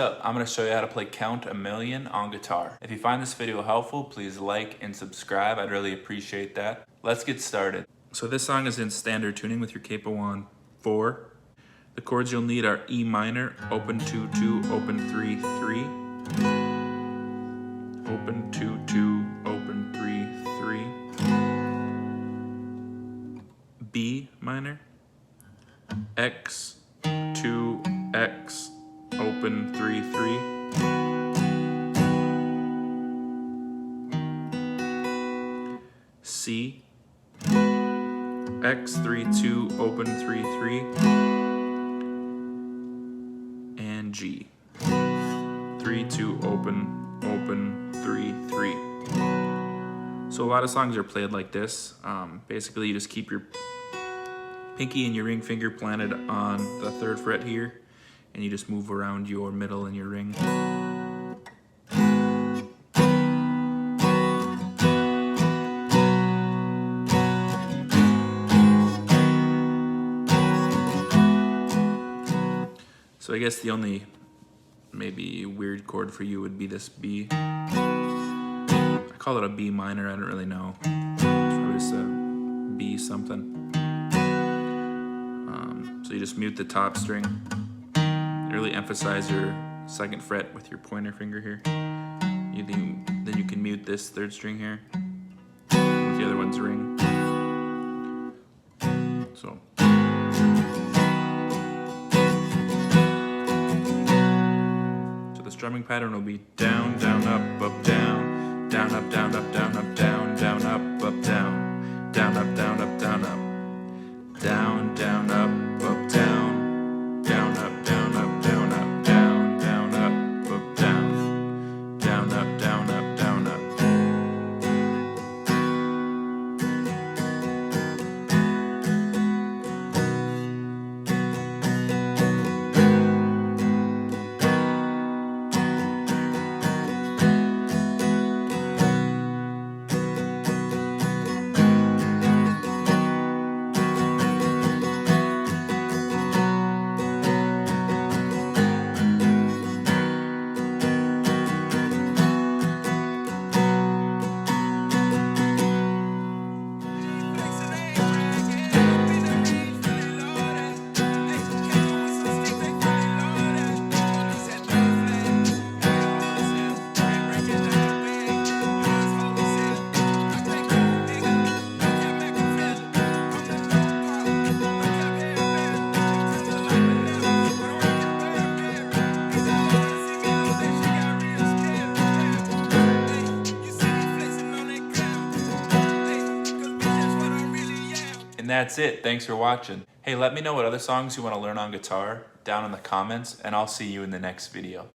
up? I'm going to show you how to play Count a Million on guitar. If you find this video helpful, please like and subscribe. I'd really appreciate that. Let's get started. So this song is in standard tuning with your Capo on 4. The chords you'll need are E minor, open 2-2, open 3-3, open 2-2, open 3-3, B minor, X 2, X, open 3-3, C, X 3-2, open 3-3, and G, 3-2, open 3-3. So a lot of songs are played like this. Basically, you just keep your pinky and your ring finger planted on the 3rd fret here, and you just move around your middle and your ring. So I guess the only maybe weird chord for you would be this B. I call it a B minor, I don't really know. It's probably just a B something. So you just mute the top string. Really emphasize your 2nd fret with your pointer finger here. Then you can mute this 3rd string here with the other one's ring. So the strumming pattern will be down, down, up, down, down, up, down, up, down, up, down, down, up, down, down, up, down, up, down, up, down, down, up, down, down, up, down, up, down, up, down, down, up, down, down, up, down, up, down, up. And that's it. Thanks for watching. Hey, let me know what other songs you want to learn on guitar down in the comments, and I'll see you in the next video.